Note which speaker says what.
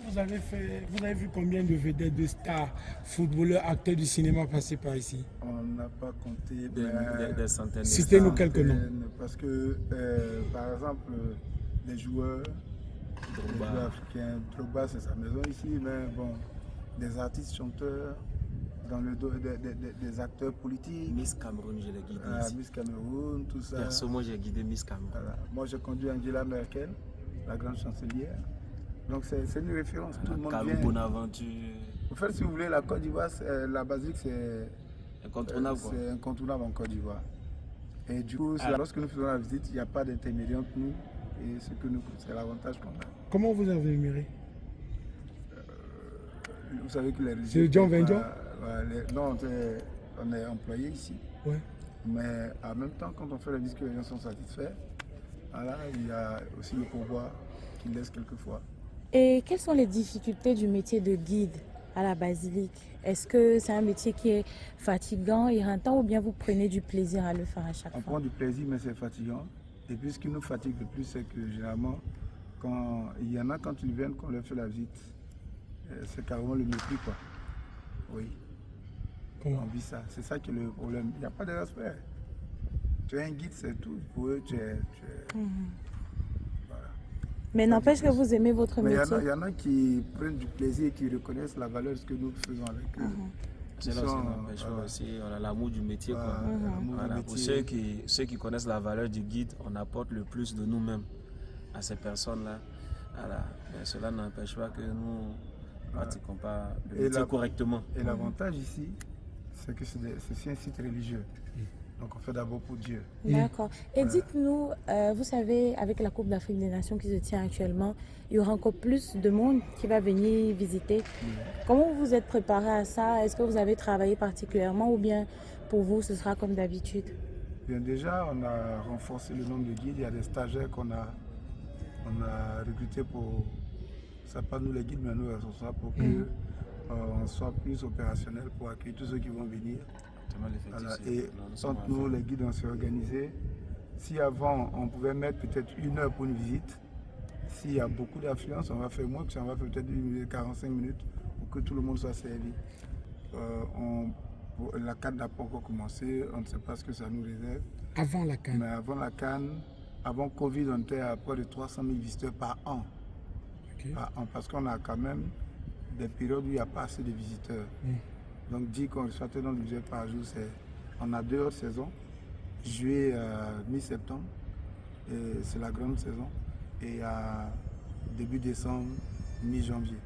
Speaker 1: vous avez vu combien de vedettes, de stars, footballeurs, acteurs du cinéma passer par ici?
Speaker 2: On n'a pas compté
Speaker 3: Des centaines de
Speaker 1: Citez-nous
Speaker 3: stars.
Speaker 1: quelques noms.
Speaker 2: parce que, par exemple, les joueurs
Speaker 3: Drogba,
Speaker 2: africains, Drogba c'est sa maison ici, mais bon, des artistes chanteurs, dans le dos des acteurs politiques.
Speaker 3: Miss Cameroun, je l'ai guidé ici.
Speaker 2: Miss Cameroun, tout ça.
Speaker 3: Perso, moi j'ai guidé Miss Cameroun.
Speaker 2: Voilà. Moi j'ai conduit Angela Merkel, la grande chancelière. Donc c'est une référence, tout le monde
Speaker 3: Carlo
Speaker 2: vient.
Speaker 3: Bonaventure.
Speaker 2: En fait, si vous voulez, la Côte d'Ivoire, la basilique, c'est
Speaker 3: Incontournable quoi.
Speaker 2: c'est incontournable en Côte d'Ivoire. Et du coup, lorsque nous faisons la visite, il n'y a pas d'intermédiaire entre nous. Et c'est l'avantage qu'on a.
Speaker 1: Comment vous avez aimé?
Speaker 2: Vous savez que les
Speaker 1: C'est le John Vendio?
Speaker 2: Non, on est employé ici.
Speaker 1: Ouais.
Speaker 2: Mais en même temps, quand on fait la visite, que les gens sont satisfaits, voilà, il y a aussi le pourboire qui laisse quelquefois.
Speaker 4: Et quelles sont les difficultés du métier de guide à la basilique? Est-ce que c'est un métier qui est fatigant, éreintant, ou bien vous prenez du plaisir à le faire à chaque
Speaker 2: On
Speaker 4: fois?
Speaker 2: prend du plaisir, mais c'est fatigant. Et puis ce qui nous fatigue le plus, c'est que généralement, quand il y en a, quand ils viennent, qu'on leur fait la visite, c'est carrément le mépris, quoi. Oui.
Speaker 1: Comment?
Speaker 2: On vit ça. C'est ça qui est le problème. Il n'y a pas de respect. Tu es un guide, c'est tout. Pour eux, tu es... Voilà.
Speaker 4: Mais n'empêche que vous aimez votre
Speaker 2: Mais
Speaker 4: métier.
Speaker 2: il y en a qui prennent du plaisir et qui reconnaissent la valeur de ce que nous faisons avec eux.
Speaker 3: C'est là aussi n'empêche pas aussi, on a l'amour du métier quoi. Voilà, pour ceux qui connaissent la valeur du guide, on apporte le plus de nous-mêmes à ces personnes-là. Voilà. Mais cela n'empêche pas que nous pratiquons pas le métier correctement.
Speaker 2: Et l'avantage ici, c'est que c'est un site religieux. Donc on fait d'abord pour Dieu.
Speaker 4: D'accord. Et dites-nous, vous savez, avec la Coupe d'Afrique des Nations qui se tient actuellement, il y aura encore plus de monde qui va venir visiter. Comment vous vous êtes préparé à ça? Est-ce que vous avez travaillé particulièrement ou bien pour vous ce sera comme d'habitude?
Speaker 2: Bien, déjà, on a renforcé le nombre de guides. Il y a des stagiaires qu'on a recrutés pour, ça pas nous les guides, mais nous les responsables pour que on soit plus opérationnel pour accueillir tous ceux qui vont venir. Voilà. Et entre nous, les guides, on s'est organisés. Si avant, on pouvait mettre peut-être 1 heure pour une visite, s'il y a beaucoup d'affluence, on va faire moins que ça, on va faire peut-être 45 minutes pour que tout le monde soit servi. La CAN n'a pas encore commencé, on ne sait pas ce que ça nous réserve.
Speaker 1: Avant la CAN?
Speaker 2: Mais avant la CAN, avant Covid, on était à près de 300 000 visiteurs par an.
Speaker 1: Okay.
Speaker 2: Par an, parce qu'on a quand même des périodes où il n'y a pas assez de visiteurs. Donc dire qu'on reçoit tellement de visiteurs par jour, on a 2 autres saisons, juillet mi-septembre, c'est la grande saison, et à début décembre, mi-janvier.